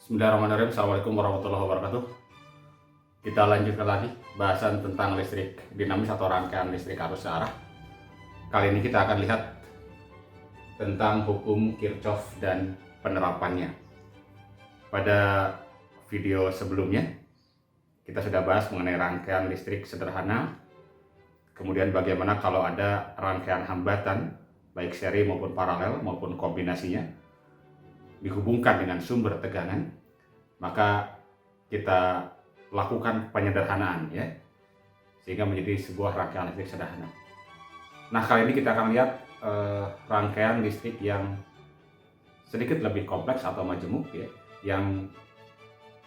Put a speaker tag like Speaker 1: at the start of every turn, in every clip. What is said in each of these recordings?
Speaker 1: Bismillahirrahmanirrahim. Assalamualaikum warahmatullahi wabarakatuh. Kita lanjutkan lagi bahasan tentang listrik dinamis atau rangkaian listrik arus searah. Kali ini kita akan lihat tentang hukum Kirchhoff dan penerapannya. Pada video sebelumnya kita sudah bahas mengenai rangkaian listrik sederhana, kemudian bagaimana kalau ada rangkaian hambatan baik seri maupun paralel maupun kombinasinya dihubungkan dengan sumber tegangan, maka kita lakukan penyederhanaan ya, sehingga menjadi sebuah rangkaian listrik sederhana. Nah, kali ini kita akan lihat rangkaian listrik yang sedikit lebih kompleks atau majemuk ya, yang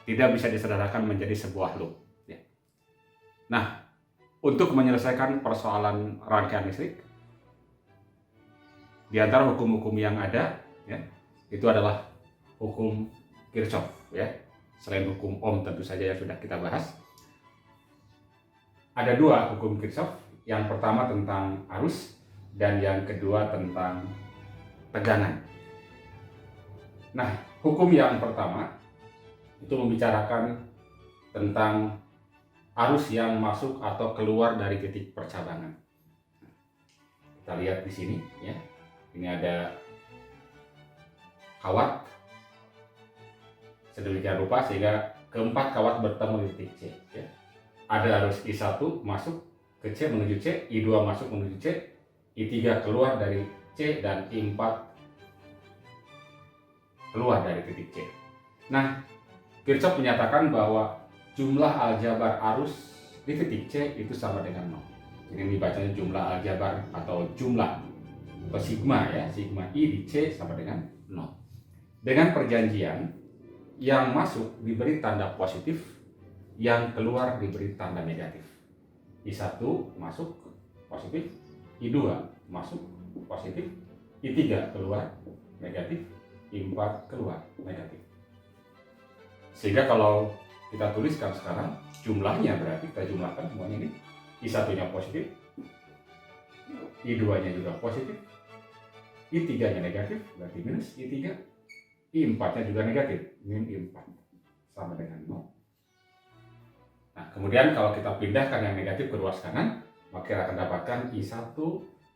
Speaker 1: tidak bisa disederhanakan menjadi sebuah loop ya. Nah, untuk menyelesaikan persoalan rangkaian listrik, di antara hukum-hukum yang ada ya, itu adalah hukum Kirchhoff ya. Selain hukum Ohm tentu saja yang sudah kita bahas, ada dua hukum Kirchhoff. Yang pertama tentang arus dan yang kedua tentang tegangan. Nah, hukum yang pertama itu membicarakan tentang arus yang masuk atau keluar dari titik percabangan. Kita lihat di sini ya. Ini ada kawat sedemikian rupa sehingga keempat kawat bertemu di titik C ya. Ada arus I1 masuk ke C menuju C, I2 masuk menuju C, I3 keluar dari C, dan I4 keluar dari titik C. Nah, Kirchhoff menyatakan bahwa jumlah aljabar arus di titik C itu sama dengan 0. Ini dibacanya jumlah aljabar atau jumlah atau sigma ya, sigma I di C sama dengan 0. Dengan perjanjian, yang masuk diberi tanda positif, yang keluar diberi tanda negatif. I1 masuk positif, I2 masuk positif, I3 keluar negatif, I4 keluar negatif. Sehingga kalau kita tuliskan sekarang jumlahnya, berarti kita jumlahkan semuanya ini, I1-nya positif, I2-nya juga positif, I3-nya negatif, berarti minus I3, I4-nya juga negatif, min I4 sama dengan 0. Nah, kemudian kalau kita pindahkan yang negatif ke ruas kanan, maka kita akan dapatkan I1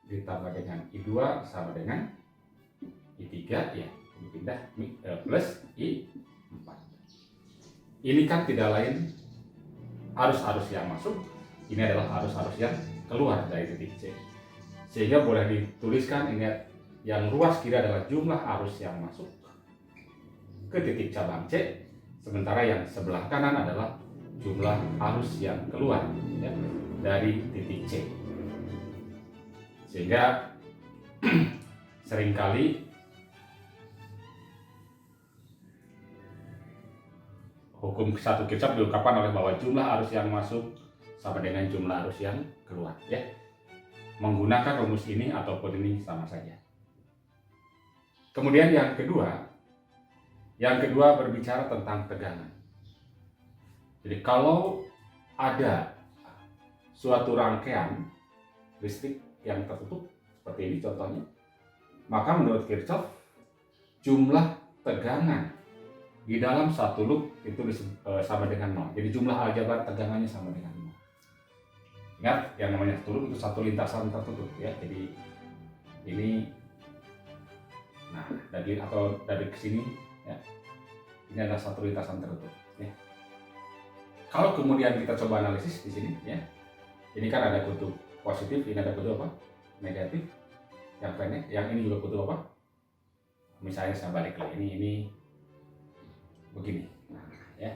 Speaker 1: ditambah dengan I2 sama dengan I3 ya, ini pindah plus I4. Ini kan tidak lain arus-arus yang masuk, ini adalah arus-arus yang keluar dari titik C. Sehingga boleh dituliskan ini yang ruas kiri adalah jumlah arus yang masuk ke titik cabang C, sementara yang sebelah kanan adalah jumlah arus yang keluar ya, dari titik C. Sehingga seringkali hukum satu Kirchhoff diungkapkan oleh bahwa jumlah arus yang masuk sama dengan jumlah arus yang keluar ya. Menggunakan rumus ini ataupun ini sama saja. Kemudian yang kedua berbicara tentang tegangan. Jadi kalau ada suatu rangkaian listrik yang tertutup seperti ini contohnya, maka menurut Kirchhoff jumlah tegangan di dalam satu loop itu sama dengan 0. Jadi jumlah aljabar tegangannya sama dengan 0. Ingat, yang namanya satu loop itu satu lintasan tertutup ya. Jadi ini, nah dari kesini ya, ini adalah satu lintasan tertutup ya. Kalau kemudian kita coba analisis di sini ya, ini kan ada kutub positif, ini ada kutub apa? Negatif. Yang pendek, yang ini juga kutub apa? Misalnya saya balik lagi, ini begini. Nah, ya.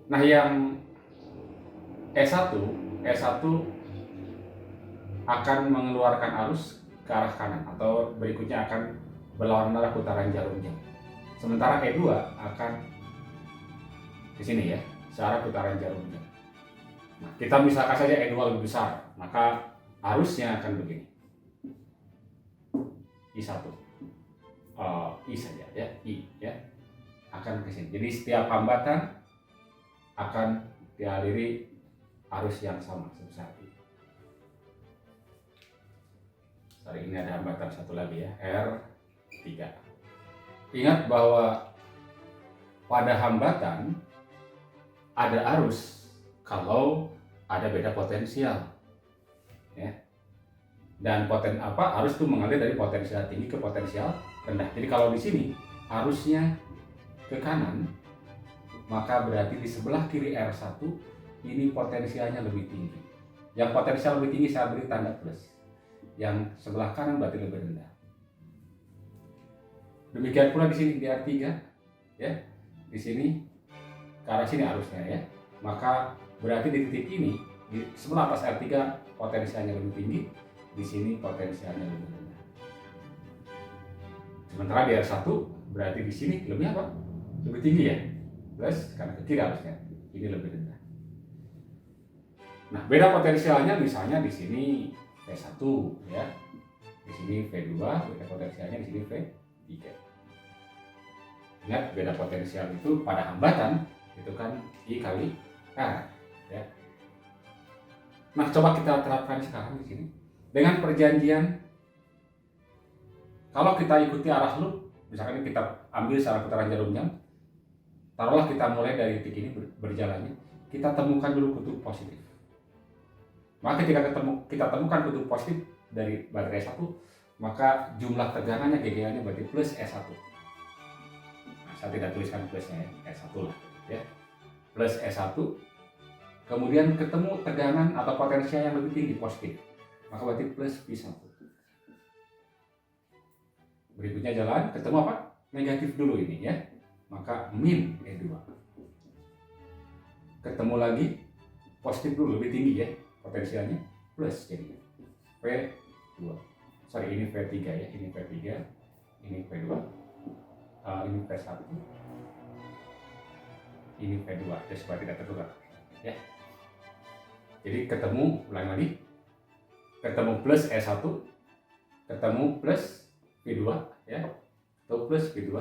Speaker 1: Nah, yang E1 akan mengeluarkan arus ke arah kanan atau berikutnya akan berlawanan arah putaran jarum jam. Sementara E2 akan ke sini ya, searah putaran jarum jam. Nah, kita misalkan saja E2 lebih besar, maka arusnya akan begini. I1. I saja ya, I ya, akan ke sini. Jadi setiap hambatan akan dialiri arus yang sama sebesar I. Sorry, ini ada hambatan satu lagi ya, R3. Ingat bahwa pada hambatan ada arus kalau ada beda potensial, ya. Dan arus itu mengalir dari potensial tinggi ke potensial rendah. Jadi kalau di sini arusnya ke kanan, maka berarti di sebelah kiri R1 ini potensialnya lebih tinggi. Yang potensial lebih tinggi saya beri tanda plus. Yang sebelah kanan berarti lebih rendah. Demikian pula di sini di R3, ya. Di sini ke arah sini arusnya, ya. Maka berarti di titik ini di sebelah atas R3 potensialnya lebih tinggi, di sini potensialnya lebih rendah. Sementara di R1 berarti di sini lebih apa? Lebih tinggi, ya. Plus karena ke kiri arusnya, ini lebih rendah. Nah, beda potensialnya misalnya di sini V1, ya. Di sini V2, beda potensialnya di sini V3. Ingat, beda potensial itu pada hambatan itu kan I kali R, ya. Nah, coba kita terapkan sekarang di sini dengan perjanjian. Kalau kita ikuti arah loop, misalkan kita ambil secara putaran jarum jam, taruhlah kita mulai dari titik ini berjalannya, kita temukan dulu kutub positif. Maka ketika kita temukan kutub positif dari baterai 1, maka jumlah tegangannya GGL-nya berarti plus S1. Nah, saya tidak tuliskan plusnya, ya, S1 lah, ya. Plus S1. Kemudian ketemu tegangan atau potensial yang lebih tinggi positif, maka berarti plus V1. Berikutnya jalan, ketemu apa? Negatif dulu ini, ya. Maka min E2. Ketemu lagi positif dulu, lebih tinggi, ya, potensialnya, plus jadinya V2. Sorry, ini V3, ya, ini V3, ini V2, ini V1, ini V2, jadi supaya tidak tertukar, ya. Jadi ketemu, ulang lagi, ketemu plus S1, ketemu plus V2, ya, atau plus V2,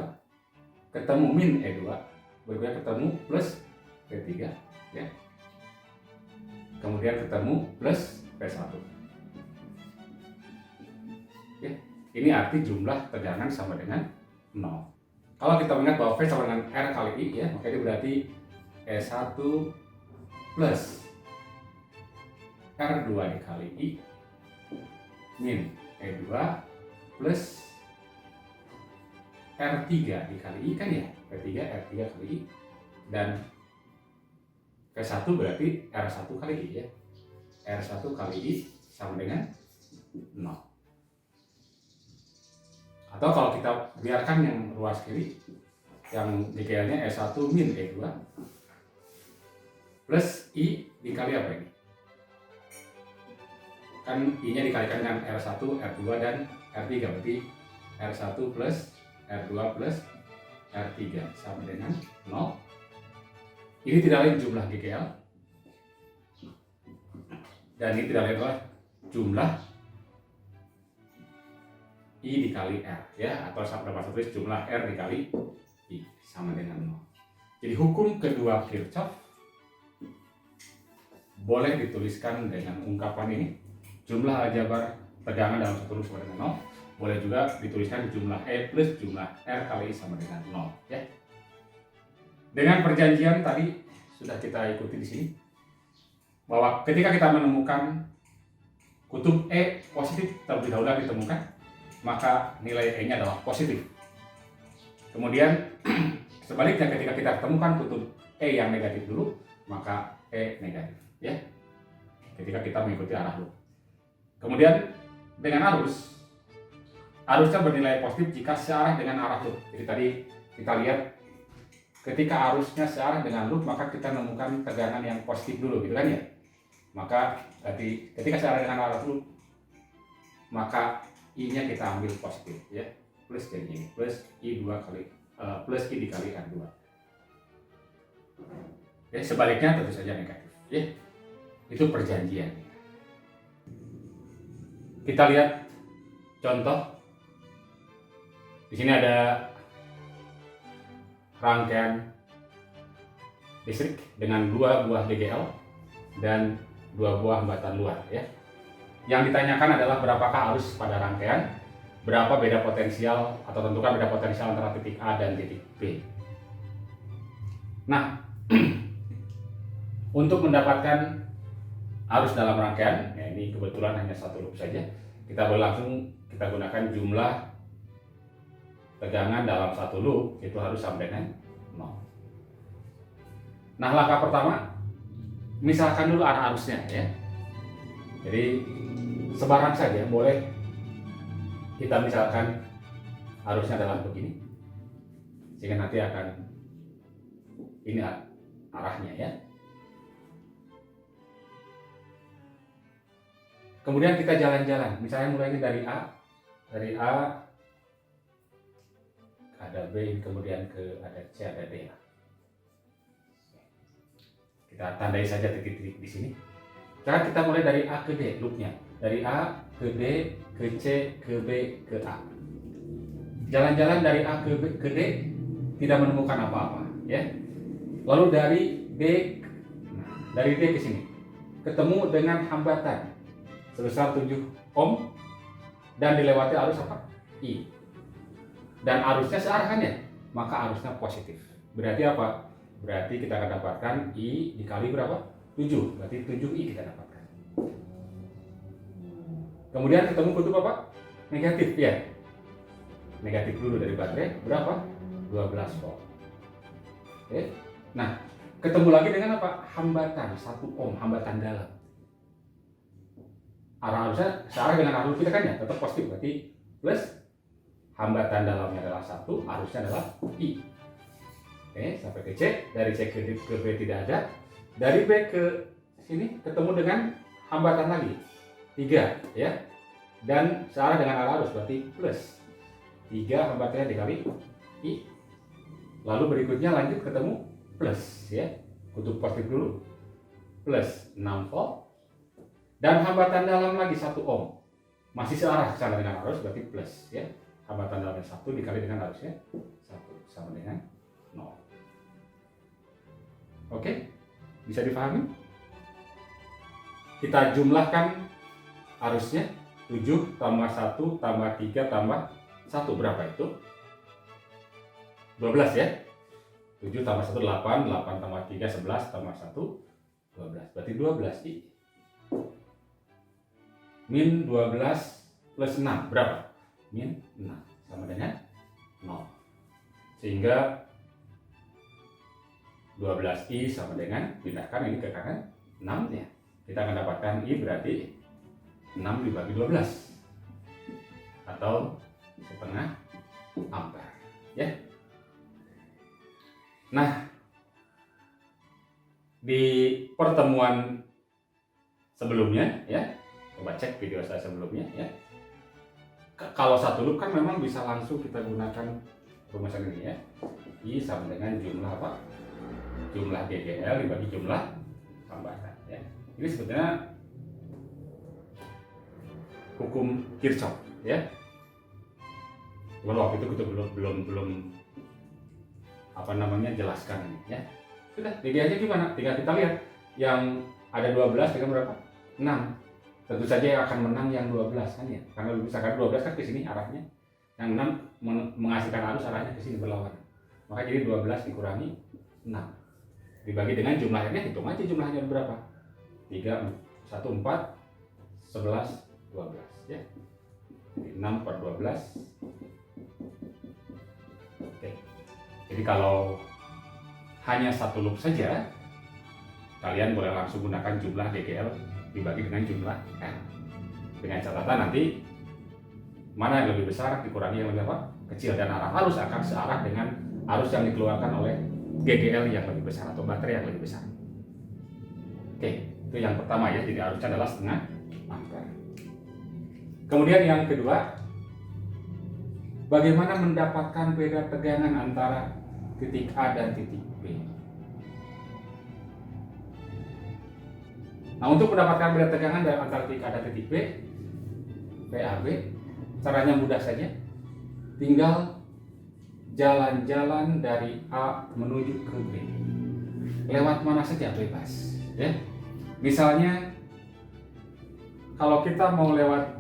Speaker 1: ketemu min E2, berikutnya ketemu plus V3, ya. Kemudian ketemu plus V1. Ya, ini arti jumlah tegangan sama dengan 0. Kalau kita mengingat bahwa V sama dengan R kali I, ya, maka ini berarti E1 plus R2 dikali I min E2 plus R3 dikali I, kan, ya, V3 R3 kali I, dan V1 berarti R1 kali I, ya. R1 kali I sama dengan 0. Atau kalau kita biarkan yang ruas kiri, yang GGL-nya S1 min E2 plus I dikali apa ini? Kan I-nya dikalikan dengan R1, R2, dan R3, berarti R1 plus R2 plus R3 sama dengan 0. Ini tidak lain jumlah GGL, dan ini tidak lain adalah jumlah I dikali R, ya, atau dapat tulis jumlah R dikali I sama dengan 0. Jadi hukum kedua Kirchhoff boleh dituliskan dengan ungkapan ini, jumlah aljabar tegangan dalam satu loop sama dengan 0. Boleh juga dituliskan jumlah E plus jumlah R kali I sama dengan 0, ya. Dengan perjanjian tadi sudah kita ikuti di sini, bahwa ketika kita menemukan kutub E positif terlebih dahulu ditemukan, maka nilai E-nya adalah positif. Kemudian sebaliknya ketika kita temukan kutub E yang negatif dulu, maka E negatif, ya. Ketika kita mengikuti arah loop. Kemudian dengan arusnya bernilai positif jika searah dengan arah loop. Jadi tadi kita lihat ketika arusnya searah dengan loop, maka kita menemukan tegangan yang positif dulu, gitu kan, ya. Maka ketika searah dengan arah loop, maka I-nya kita ambil positif, ya, plus jadi ini plus I2 kali plus I dikali R2. Ya, sebaliknya tentu saja negatif, ya. Itu perjanjian. Kita lihat contoh. Di sini ada rangkaian listrik dengan 2 buah GGL dan 2 buah hambatan luar, ya. Yang ditanyakan adalah berapakah arus pada rangkaian berapa beda potensial atau tentukan beda potensial antara titik A dan titik B. Nah, untuk mendapatkan arus dalam rangkaian, ya ini kebetulan hanya satu loop saja, kita boleh langsung kita gunakan jumlah tegangan dalam satu loop itu harus sama dengan 0. Nah, langkah pertama, misalkan dulu arah arusnya ya. Jadi sebarang saja boleh kita misalkan arusnya adalah begini, sehingga nanti akan ini arahnya ya. Kemudian kita jalan-jalan, misalnya mulai dari A ada B, kemudian ada C, ada D. Kita tandai saja titik-titik di sini. Sekarang kita mulai dari A ke D loopnya, dari A ke D, ke C, ke B, ke A. Jalan-jalan dari A ke B, ke D tidak menemukan apa-apa, ya. Lalu dari D ke sini ketemu dengan hambatan sebesar 7 ohm dan dilewati arus apa? I. Dan arusnya searahannya, maka arusnya positif. Berarti apa? Berarti kita akan dapatkan I dikali berapa? 7. Berarti 7I kita dapatkan. Kemudian ketemu kutub apa? Negatif ya. Negatif dulu dari baterai berapa? 12 volt. Oke. Nah, ketemu lagi dengan apa? Hambatan 1 ohm, hambatan dalam. Arah arusnya searah dengan arus kita kan ya, tetap positif, berarti plus hambatan dalamnya adalah 1, arusnya adalah I. Oke, sampai ke C, dari C ke B tidak ada, dari B ke sini ketemu dengan hambatan lagi 3 ya, dan searah dengan arah arus berarti plus 3 hambatannya dikali I. Lalu berikutnya lanjut ketemu plus ya, kutub positif dulu, plus 6 volt. Dan hambatan dalam lagi 1 ohm, masih searah sama dengan arus berarti plus ya, hambatan dalamnya 1 dikali dengan arusnya 1 sama dengan 0. Oke, bisa dipahami? Kita jumlahkan arusnya 7 tambah 1 tambah 3 tambah 1 berapa itu? 12 ya. 7 tambah 1 8, 8 tambah 3 11 tambah 1 12. Berarti 12 I. Min 12 plus 6 berapa? Min 6 sama dengan 0. Sehingga 12I sama dengan, pindahkan ini ke kanan 6 ya. Kita akan dapatkan I berarti 6 dibagi 12 atau setengah ampere ya. Nah, di pertemuan sebelumnya ya, coba cek video saya sebelumnya ya. Kalau satu loop kan memang bisa langsung kita gunakan rumusan ini ya. I sama dengan jumlah apa? Jumlah GGL dibagi jumlah hambatan ya. Ini sebetulnya hukum Kirchhoff ya. Cuman waktu itu kita belum apa namanya jelaskan ini ya. Sudah, GGL-nya gimana? Tinggal kita lihat yang ada 12 dengan berapa? 6. Tentu saja yang akan menang yang 12 kan ya. Karena misalkan 12 kan ke sini arahnya. Yang 6 menghasilkan arus arahnya ke sini berlawanan. Maka jadi 12 dikurangi 6. Dibagi dengan jumlahnya, hitung aja jumlahnya berapa? 3, 1, 4, 11, 12 ya. 6 per 12. Oke. Jadi kalau hanya satu loop saja, kalian boleh langsung gunakan jumlah GGL dibagi dengan jumlah L. Dengan catatan nanti mana yang lebih besar dikurangi yang lebih kecil, dan arah arus akan searah dengan arus yang dikeluarkan oleh GGL yang lebih besar atau baterai yang lebih besar. Oke, itu yang pertama ya, jadi arusnya adalah setengah ampere. Kemudian yang kedua, bagaimana mendapatkan beda tegangan antara titik A dan titik B. Nah, untuk mendapatkan beda tegangan dari antara titik A dan titik B, PAB, caranya mudah saja. Tinggal jalan-jalan dari A menuju ke B. Lewat mana saja bebas, ya. Misalnya kalau kita mau lewat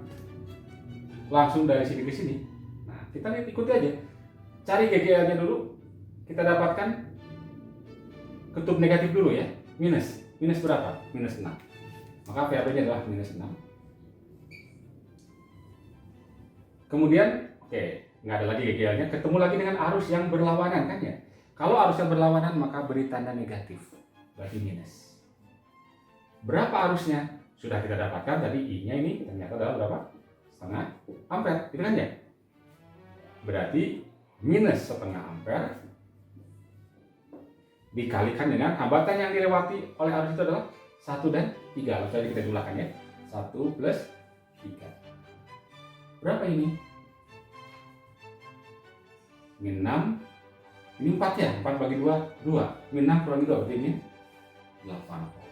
Speaker 1: langsung dari sini ke sini. Nah, kita lihat, ikuti aja. Cari GGL-nya dulu. Kita dapatkan kutub negatif dulu ya. Minus. Minus berapa? Minus 6. Maka VAB-nya adalah minus 6. Kemudian, oke, nggak ada lagi GGL-nya. Ketemu lagi dengan arus yang berlawanan kan ya. Kalau arus yang berlawanan maka beri tanda negatif. Berarti minus. Berapa arusnya? Sudah kita dapatkan tadi I-nya ini ternyata adalah berapa? Setengah ampere, gitu kan ya? Berarti minus setengah ampere dikalikan dengan hambatan yang dilewati oleh arus itu adalah 1 dan 3. Lalu kita jumlahkan ya. 1 plus 3. Berapa ini? Min 6. Ini 4 ya? 4 bagi 2, 2. Min 6 kurangi 2, berarti min 8 volt.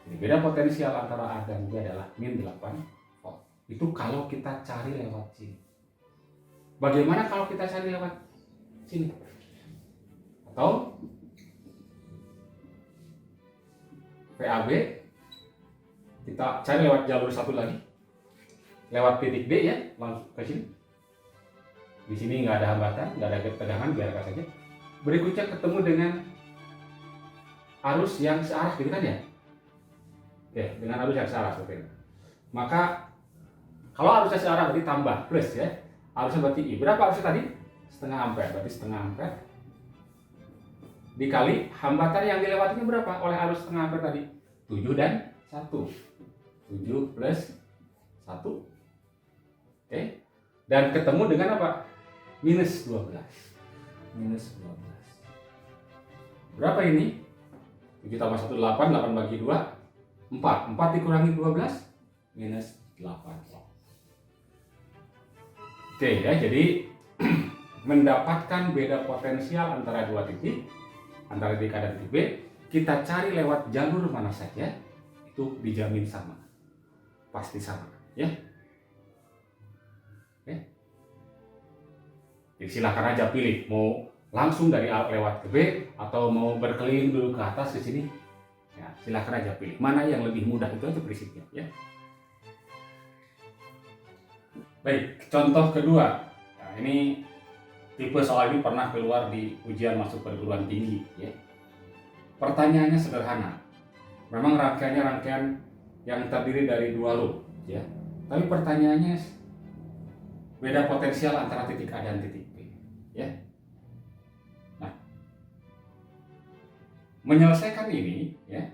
Speaker 1: Jadi beda potensial antara A dan B adalah min 8 volt. Itu kalau kita cari lewat sini. Bagaimana kalau kita cari lewat sini? Atau VAB kita cari lewat jalur satu lagi, lewat titik D ya, langsung ke sini. Di sini nggak ada hambatan, nggak ada tegangan, biarkan saja. Berikutnya ketemu dengan arus yang searah, gitu kan ya? Oke, dengan arus yang searah seperti ini. Maka kalau arusnya searah berarti tambah plus ya. Arusnya berarti I. Berapa arusnya tadi? Setengah ampere, berarti setengah ampere dikali hambatan yang dilewatinya berapa oleh arus setengah ampere tadi? 7 dan 1. 7 plus 1. Oke. Dan ketemu dengan apa? Minus 12. Minus 12. Berapa ini? 7 tambah 1, 8. 8 bagi 2, 4. 4 dikurangi 12, minus 8. Oke ya, jadi mendapatkan beda potensial antara dua titik, antara titik A dan titik B, kita cari lewat jalur mana saja, itu dijamin sama. Pasti sama, ya. Oke. Jadi silakan aja pilih, mau langsung dari A lewat ke B, atau mau berkeliling dulu ke atas ke sini. Ya, silakan aja pilih. Mana yang lebih mudah, itu aja prinsipnya, ya. Baik, contoh kedua. Nah, ini tipe soal ini pernah keluar di ujian masuk perguruan tinggi, ya. Pertanyaannya sederhana. Memang rangkaiannya rangkaian yang terdiri dari 2 loop, ya. Tapi pertanyaannya beda potensial antara titik A dan titik B, ya. Nah, menyelesaikan ini, ya.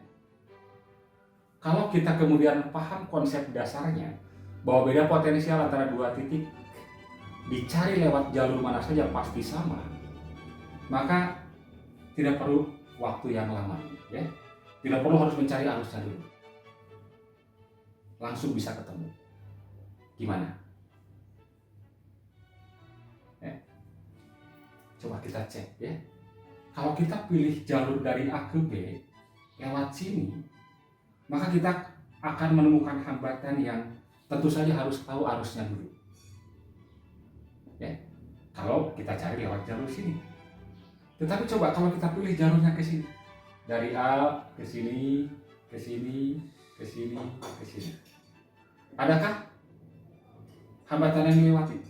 Speaker 1: Kalau kita kemudian paham konsep dasarnya, bahwa beda potensial antara dua titik dicari lewat jalur mana saja pasti sama, maka tidak perlu waktu yang lama, ya. Tidak perlu harus mencari arusnya dulu, langsung bisa ketemu. Gimana? Ya. Coba kita cek, ya. Kalau kita pilih jalur dari A ke B lewat sini, maka kita akan menemukan hambatan yang tentu saja harus tahu arusnya dulu. Ya, kalau kita cari lewat jalur sini. Tetapi coba kalau kita pilih jalurnya ke sini, dari A ke sini, ke sini, ke sini, ke sini. Adakah hambatan yang dilewati?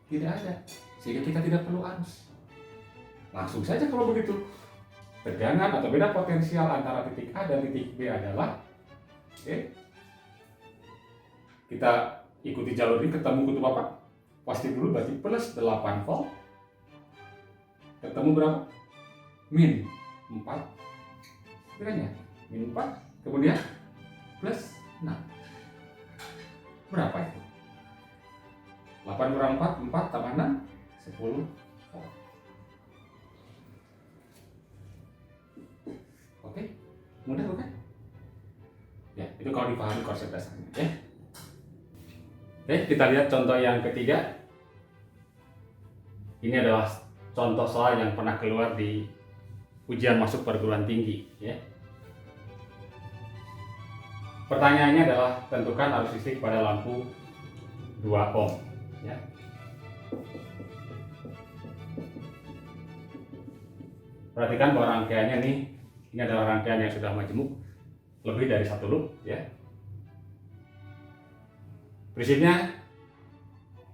Speaker 1: Tidak ada, sehingga kita tidak perlu arus. Langsung saja kalau begitu. Tegangan atau beda potensial antara titik A dan titik B adalah, oke. Kita ikuti jalur ini, ketemu kutub apa? Pasti dulu berarti plus 8 volt. Ketemu berapa? Min 4. Kiranya min 4, kemudian plus 6. Berapa itu? 8 kurang 4, 4 tambah 6, 10 volt. Oke, mudah bukan? Ya, itu kalau dipahami konsep dasarnya, ya. Oke, kita lihat contoh yang ketiga. Ini adalah contoh soal yang pernah keluar di ujian masuk perguruan tinggi, ya. Pertanyaannya adalah tentukan arus listrik pada lampu 2 ohm, ya. Perhatikan bahwa rangkaiannya nih, ini adalah rangkaian yang sudah majemuk, lebih dari 1 loop, ya. Prinsipnya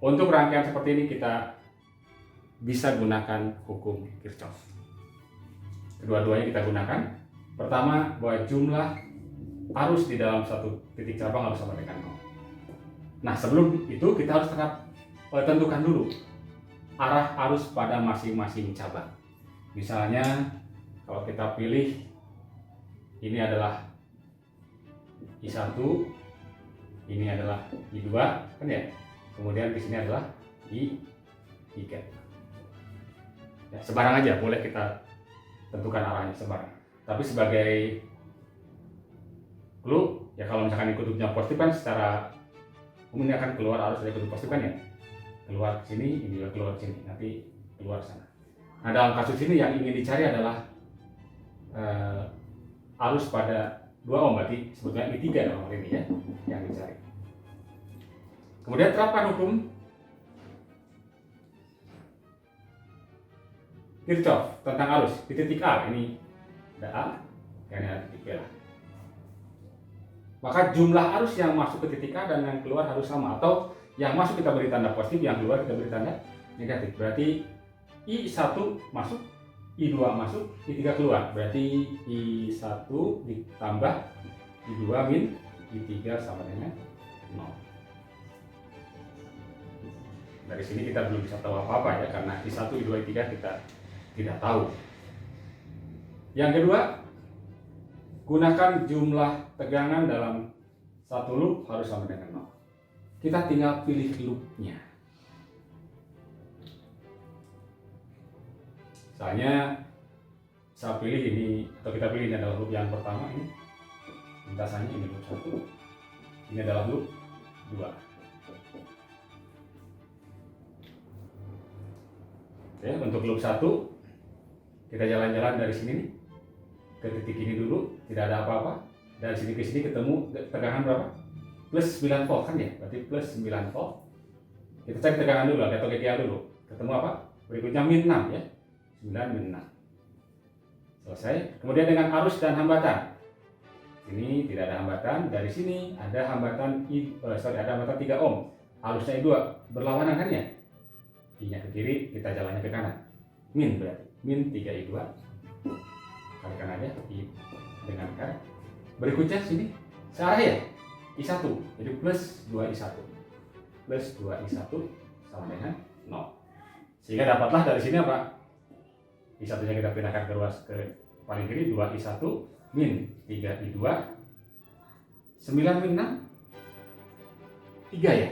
Speaker 1: Untuk rangkaian seperti ini kita bisa gunakan hukum Kirchhoff. Kedua-duanya kita gunakan. Pertama, bahwa jumlah arus di dalam satu titik cabang harus sama dengan 0. Nah, sebelum itu kita harus tentukan dulu arah arus pada masing-masing cabang. Misalnya, kalau kita pilih ini adalah I1, ini adalah I2, kan ya? Kemudian di sini adalah I3. Ya, sebarang aja, boleh kita tentukan arahnya sebarang. Tapi sebagai clue, ya kalau misalkan ini kutubnya positif kan secara umumnya akan keluar arus dari kutub positif kan ya. Keluar ke sini, ini juga keluar ke sini, nanti keluar ke sana. Nah, dalam kasus ini yang ingin dicari adalah arus pada 2 ohm, berarti sebetulnya I3 dalam hal ini ya, yang dicari. Kemudian terapkan hukum Kirchhoff tentang arus di titik A. Ini ada A, dan ada titik B lah. Maka jumlah arus yang masuk ke titik A dan yang keluar harus sama, atau yang masuk kita beri tanda positif, yang keluar kita beri tanda negatif. Berarti I1 masuk, I2 masuk, I3 keluar. Berarti I1 ditambah I2 min I3 sama dengan 0. Dari sini kita belum bisa tahu apa-apa ya, karena I1, I2, I3 kita tidak tahu. Yang kedua, gunakan jumlah tegangan dalam satu loop harus sama dengan 0. Kita tinggal pilih loopnya. Misalnya saya pilih ini, atau kita pilih ini adalah loop yang pertama, ini lintasannya ini loop 1, ini adalah loop 2. Oke, untuk loop 1 kita jalan-jalan dari sini nih, ke titik ini dulu, tidak ada apa-apa. Dari sini ke sini ketemu tegangan berapa? Plus 9 volt kan ya, berarti plus 9 volt. Kita cek tegangan dulu, atau KTA dulu. Ketemu apa? Berikutnya min 6 ya, 9 min 6. Selesai. Kemudian dengan arus dan hambatan. Ini tidak ada hambatan. Dari sini ada hambatan ada hambatan 3 ohm. Arusnya I2 berlawanan kan ya? I-nya ke kiri, kita jalannya ke kanan. Min berarti min 3 I2. Kalikan aja I dengan K. Berikutnya sini searah ya, I1. Jadi plus 2 I1. Plus 2 I1 sama dengan 0. Sehingga dapatlah dari sini apa? I1-nya kita pindahkan ke ruas ke paling kiri, 2 I1 min 3 I2. 9 min 6 3 ya.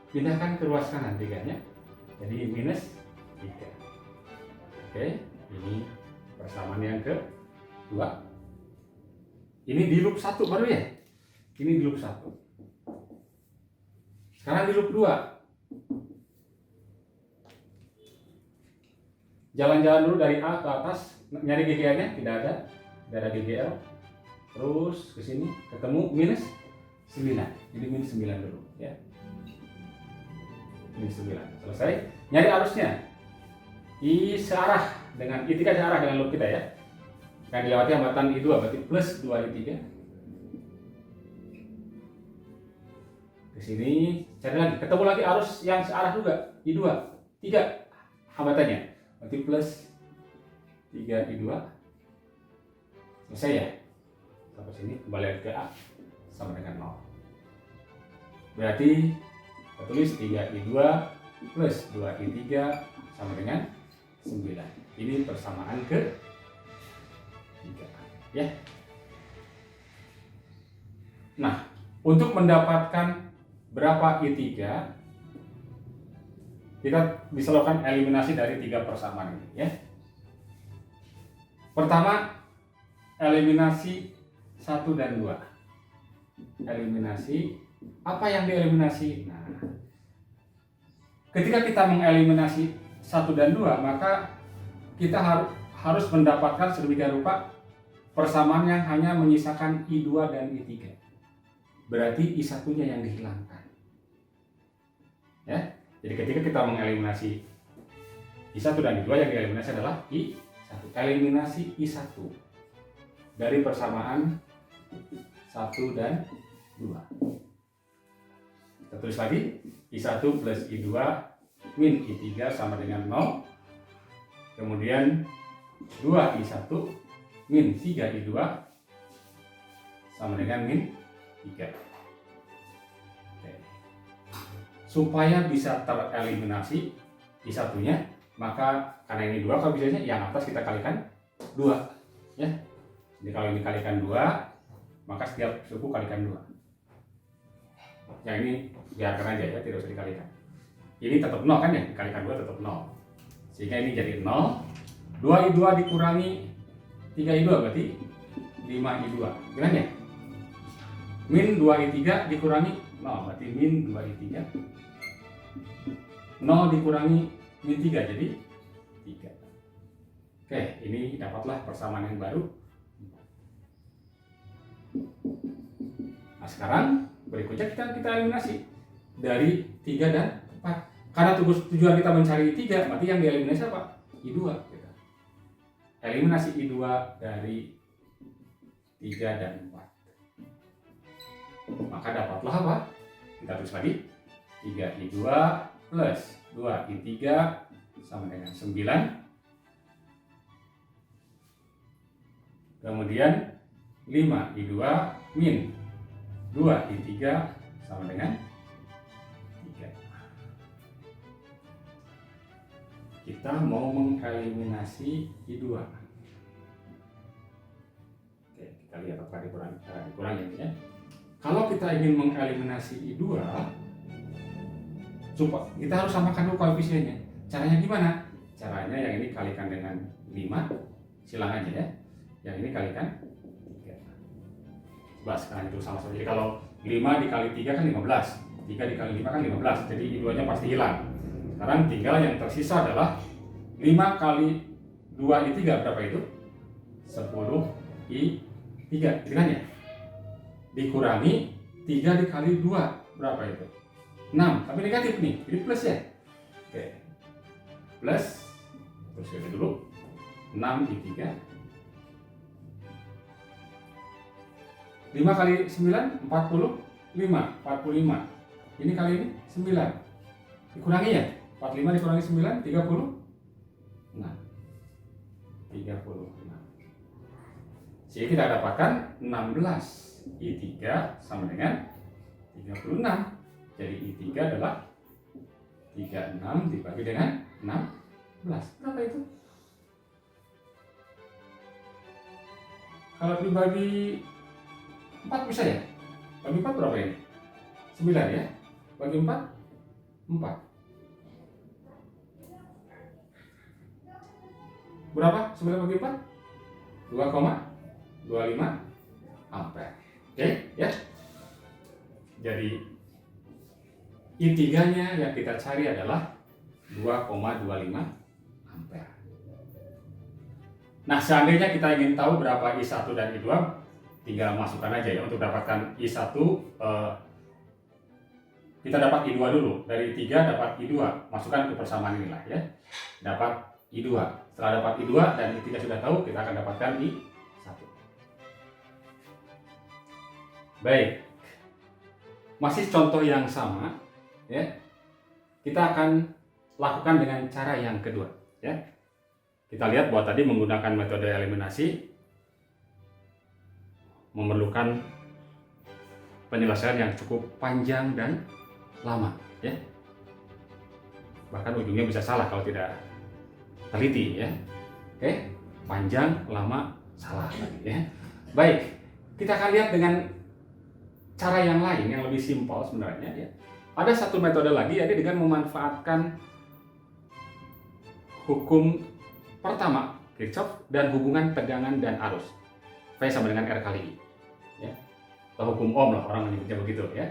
Speaker 1: Pindahkan ke ruas kanan 3-nya. Jadi minus 3. Oke, ini persamaan yang kedua. Ini di loop 1 baru ya? Ini di loop 1. Sekarang di loop 2. Jalan-jalan dulu dari A ke atas, nyari GGL-nya, tidak ada. Tidak ada GGL. Terus ke sini ketemu minus 9. Jadi minus 9 dulu ya. Minus 9. Selesai. Nyari arusnya. I searah dengan I3 searah dengan loop kita ya. Yang dilewati hambatan I2 berarti plus 2 I3. Ke sini cari lagi, ketemu lagi arus yang searah juga I2. 3 hambatannya. Berarti plus 3 I2. Selesai ya. Sampai sini kembali ke A sama dengan 0. Berarti kita tulis 3 I2 plus 2 I3 sama dengan 9. Ini persamaan ke 3 ya. Nah, untuk mendapatkan berapa I3 kita bisa lakukan eliminasi dari 3 persamaan ini ya. Pertama, eliminasi 1 dan 2. Eliminasi, apa yang dieliminasi? Nah, ketika kita mengeliminasi 1 dan 2, maka kita harus mendapatkan sedemikian rupa persamaan yang hanya menyisakan I2 dan I3. Berarti I1-nya yang dihilangkan. Ya. Jadi ketika kita mengeliminasi I1 dan I2, yang dieliminasi adalah I1. Eliminasi I1 dari persamaan 1 dan 2. Kita tulis lagi, I1 plus I2 min I3 sama dengan 0. Kemudian 2I1 min 3I2 sama dengan min 3. Oke. Supaya bisa tereliminasi I1-nya, maka karena ini 2, kalau bisanya yang atas kita kalikan 2. Ya. Jadi kalau ini kalikan 2, maka setiap suku kalikan 2. Yang ini biarkan aja ya, tidak usah dikalikan. Ini tetap 0 kan ya, dikalikan 2 tetap 0. Sehingga ini jadi 0. 2I2 dikurangi 3I2 berarti 5I2. Gimana ya? Min 2I3 dikurangi 0 berarti min 2I3. 0 dikurangi min 3 jadi 3. Oke, ini dapatlah persamaan yang baru. Nah sekarang berikutnya kita eliminasi dari 3 dan 4. Karena tujuan kita mencari 3, berarti yang dieliminasi apa? I2. Gitu. Eliminasi I2 dari 3 dan 4. Maka dapatlah apa? Kita tulis lagi. 3I2 plus 2I3 sama dengan 9. Kemudian 5I2 min 2I3 sama dengan 3. Kita mau mengeliminasi I2. Oke, kita lihat apa dikurangi ya. Kalau kita ingin mengeliminasi I2, kita harus samakan dulu koefisiennya. Caranya gimana? Caranya yang ini kalikan dengan 5, silang aja ya. Yang ini kalikan 3. Coba sekarang itu sama saja. Jadi kalau 5 dikali 3 kan 15. 3 dikali 5 kan 15. Jadi I2-nya pasti hilang. Sekarang tinggal yang tersisa adalah 5 kali 2I3 berapa itu? 10I3. Gitu kan ya? Dikurangi 3 dikali 2 berapa itu? 6. Tapi negatif nih. Jadi plus ya. Oke. Plus. Terus kita dulu. 6I3. 5 kali 9 45. 45. Ini kali ini 9. Dikurangi ya. 45 dikurangi 9 36. 36. Jadi kita dapatkan 16I3 sama dengan 36. Jadi I3 adalah 36 dibagi dengan 16. Berapa itu? Kalau dibagi 4 bisa ya? Bagi 4 berapa ini? 9 ya? Bagi 4? 4. Berapa? 9 bagi 4? 2,25 ampere. Oke, ya. Jadi I3-nya yang kita cari adalah 2,25 ampere. Nah, seandainya kita ingin tahu berapa I1 dan I2, tinggal masukkan aja ya. Untuk dapatkan I1, kita dapat I2 dulu. Dari 3 dapat I2, masukkan ke persamaan inilah ya. Dapat I2. Setelah dapat I2 dan I3 sudah tahu, kita akan dapatkan I1. Baik. Masih contoh yang sama ya. Kita akan lakukan dengan cara yang kedua ya. Kita lihat bahwa tadi menggunakan metode eliminasi memerlukan penyelesaian yang cukup panjang dan lama ya. Bahkan ujungnya bisa salah kalau tidak teliti ya. Oke, panjang, lama, salah lagi ya. Baik, kita akan lihat dengan cara yang lain yang lebih simpel sebenarnya ya. Ada satu metode lagi yaitu dengan memanfaatkan hukum pertama Kirchhoff dan hubungan tegangan dan arus. V sama dengan R kali I. Ya. Atau hukum Ohm lah orang menyebutnya begitu ya.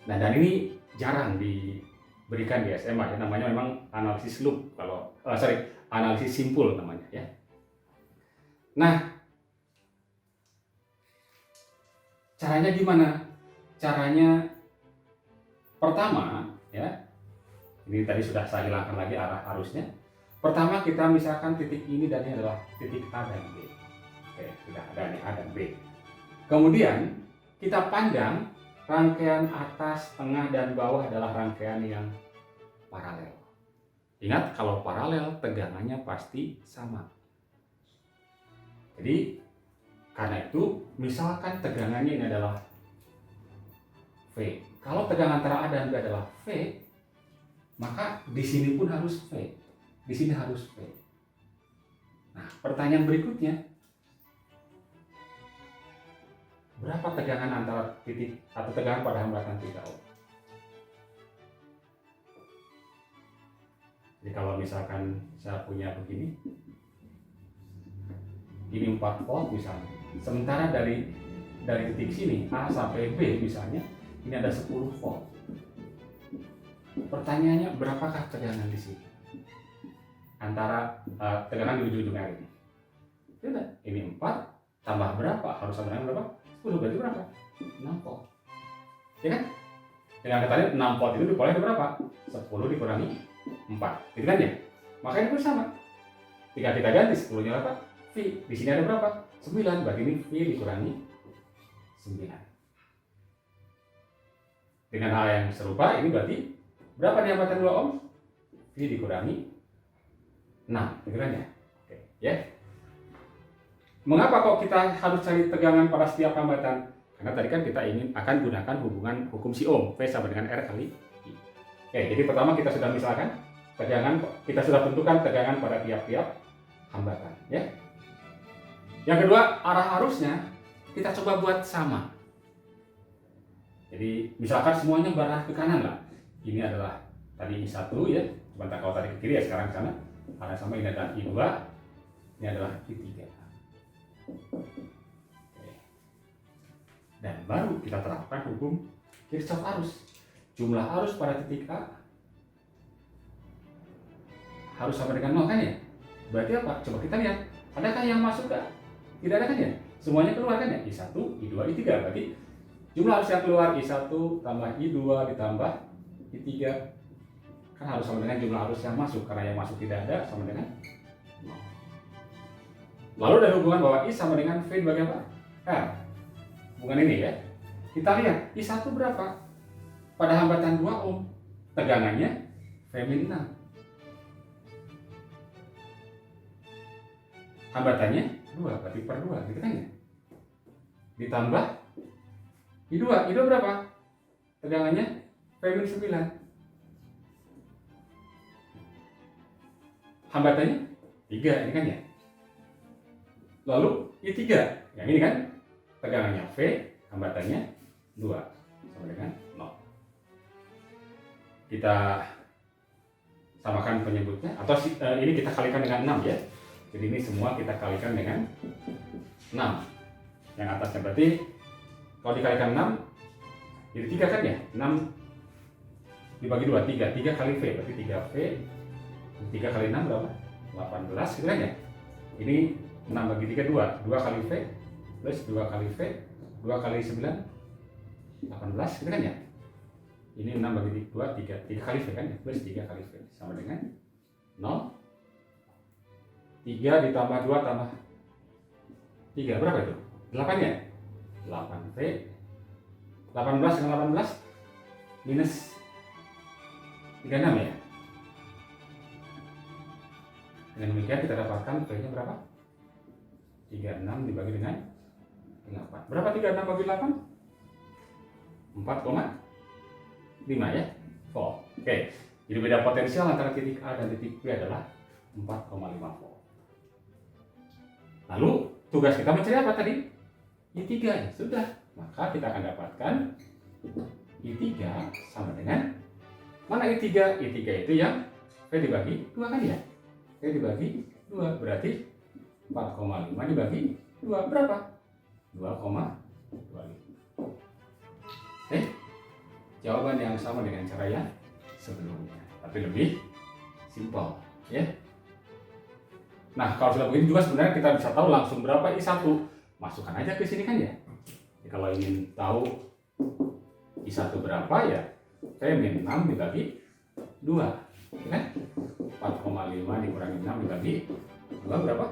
Speaker 1: Nah, dan ini jarang diberikan di SMA ya. Namanya memang analisis loop analisis simpul namanya ya. Nah, caranya gimana? Caranya pertama ya. Ini tadi sudah saya hilangkan lagi arah arusnya. Pertama kita misalkan titik ini dan ini adalah titik A dan B. Oke, sudah ada nih A dan B. Kemudian kita pandang rangkaian atas, tengah, dan bawah adalah rangkaian yang paralel. Ingat, kalau paralel tegangannya pasti sama. Jadi karena itu misalkan tegangannya ini adalah V. Kalau tegangan antara A dan B adalah V, maka di sini pun harus V. Di sini harus V. Nah, pertanyaan berikutnya, berapa tegangan antara titik atau tegangan pada hambatan 3 ohm? Jadi kalau misalkan saya punya begini, ini 4 volt misalnya. Sementara dari titik sini A sampai B misalnya, ini ada 10 volt. Pertanyaannya, berapakah tegangan di sini? Antara tegangan di ujung-ujungnya ini. Tidak, ini 4 tambah berapa? Harus sama dengan berapa? 10, berarti berapa? 6 volt. Ya kan? Dengan kata lain 6 volt itu dikurangi berapa? 10 dikurangi 4. Gitu kan ya? Makanya itu sama. Jika kita ganti 10-nya apa? V. Di sini ada berapa? 9. Berarti ini V dikurangi 9. Dengan hal yang serupa, ini berarti berapa nih hambatan 2 ohm? V dikurangi 6. Gitu kan ya? Oke, ya. Mengapa kok kita harus cari tegangan pada setiap hambatan? Karena tadi kan kita ingin akan gunakan hubungan hukum si Ohm, V sama dengan R kali I. Oke, jadi pertama kita sudah misalkan tegangan, kita sudah tentukan tegangan pada tiap-tiap hambatan, ya. Yang kedua, arah arusnya kita coba buat sama. Jadi misalkan semuanya berarah ke kanan lah. Ini adalah tadi I1 ya, sebentar kalau tadi ke kiri ya, sekarang ke sana. Arah sama, ini adalah I2, ini adalah I3. Dan baru kita terapkan hukum Kirchhoff arus. Jumlah arus pada titik A harus sama dengan 0 kan ya? Berarti apa? Coba kita lihat. Adakah yang masuk gak? Tidak ada kan ya? Semuanya keluar kan ya? I1, I2, I3. Berarti jumlah arus yang keluar I1 tambah I2 ditambah I3 kan harus sama dengan jumlah arus yang masuk. Karena yang masuk tidak ada, sama dengan 0. Lalu ada hubungan bahwa I sama dengan V dibagi apa? R. Hubungan ini ya. Kita lihat I1 berapa? Pada hambatan 2 ohm. Tegangannya V-6. Hambatannya 2, berarti per 2, gitu kan ya? Ditambah I2. I2 berapa? Tegangannya V-9. Hambatannya 3, ini kan ya? Lalu I3, yang ini kan? Tegangannya V, hambatannya 2, sama dengan 0. Kita samakan penyebutnya, atau ini kita kalikan dengan 6 ya. Jadi ini semua kita kalikan dengan 6. Yang atasnya berarti, kalau dikalikan 6, jadi 3 kan ya? 6 dibagi 2, 3. 3 kali V, berarti 3V. 3 kali 6 berapa? 18, gitu kan ya? Ini 6 bagi 3, 2. 2 kali V. Plus 2 kali V, 2 kali 9, 18, gitu kan ya? Ini 6 bagi 2, 3 kali V kan ya? Plus 3 kali V, sama dengan 0. 3 ditambah 2 tambah 3, berapa itu? 8 ya? 8V, 18 dengan 18, minus 36 ya? Dengan demikian kita dapatkan V-nya berapa? 36 dibagi dengan 8. Berapa 36 bagi 8? 4,5 ya? Volt. Oke. Jadi beda potensial antara titik A dan titik B adalah 4,5 volt. Lalu tugas kita mencari apa tadi? I3 ya. Sudah. Maka kita akan dapatkan I3 sama dengan mana I3? I3 itu yang V dibagi 2 kan ya? V dibagi 2 berarti 4,5 dibagi 2 berapa? 2,25. Jawaban yang sama dengan cara yang sebelumnya, tapi lebih simpel, ya. Nah, kalau sudah begini juga sebenarnya kita bisa tahu langsung berapa I1. Masukkan aja ke sini kan ya. Jadi, kalau ingin tahu I1 berapa ya, saya min 6 dibagi 2, ya kan? 4,5 dikurangi 6 dibagi 2 berapa?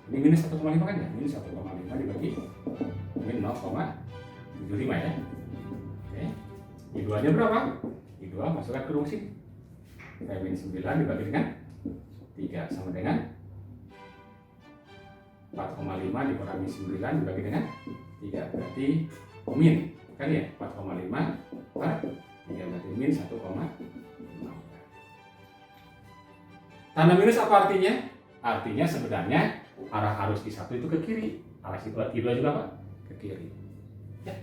Speaker 1: Ini minus 1,5 kan ya? Minus 1,5 dibagi min 0,75 ya. I2-nya berapa? I2 masukkan ke rumus ini. Min 9 dibagi dengan 3 sama dengan 4,5 dikurangi 9 dibagi dengan 3. Berarti min, kan ya? 4,5 per 3 berarti min 1,5. Tanda minus apa artinya? Artinya sebenarnya arah arus I1 itu ke kiri, arah I2 juga apa? Ke kiri. Ya,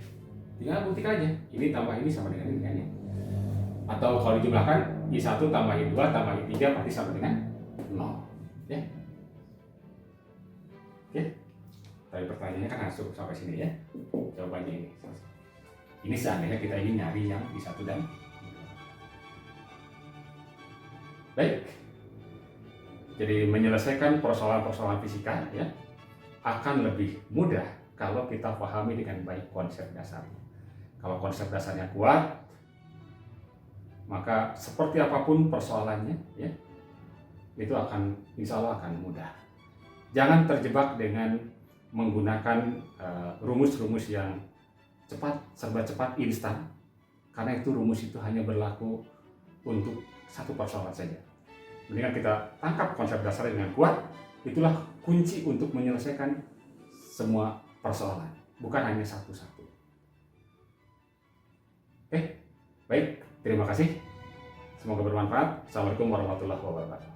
Speaker 1: tinggal buktikan aja. Ini tambah ini sama dengan ini kan ya. Atau kalau dijumlahkan I1 tambah I2 tambah I3 pasti sama dengan 0. Ya. Oke. Tadi pertanyaannya kan langsung sampai sini ya. Jawabannya ini. Ini seandainya kita ingin nyari yang I1 dan I2. Baik. Jadi menyelesaikan persoalan-persoalan fisika ya akan lebih mudah kalau kita pahami dengan baik konsep dasarnya. Kalau konsep dasarnya kuat, maka seperti apapun persoalannya ya itu akan insya Allah akan mudah. Jangan terjebak dengan menggunakan rumus-rumus yang cepat, serba cepat, instan, karena itu rumus itu hanya berlaku untuk satu persoalan saja. Mendingan kita tangkap konsep dasarnya dengan kuat, itulah kunci untuk menyelesaikan semua persoalan, bukan hanya satu-satu. Baik, terima kasih. Semoga bermanfaat. Assalamualaikum warahmatullahi wabarakatuh.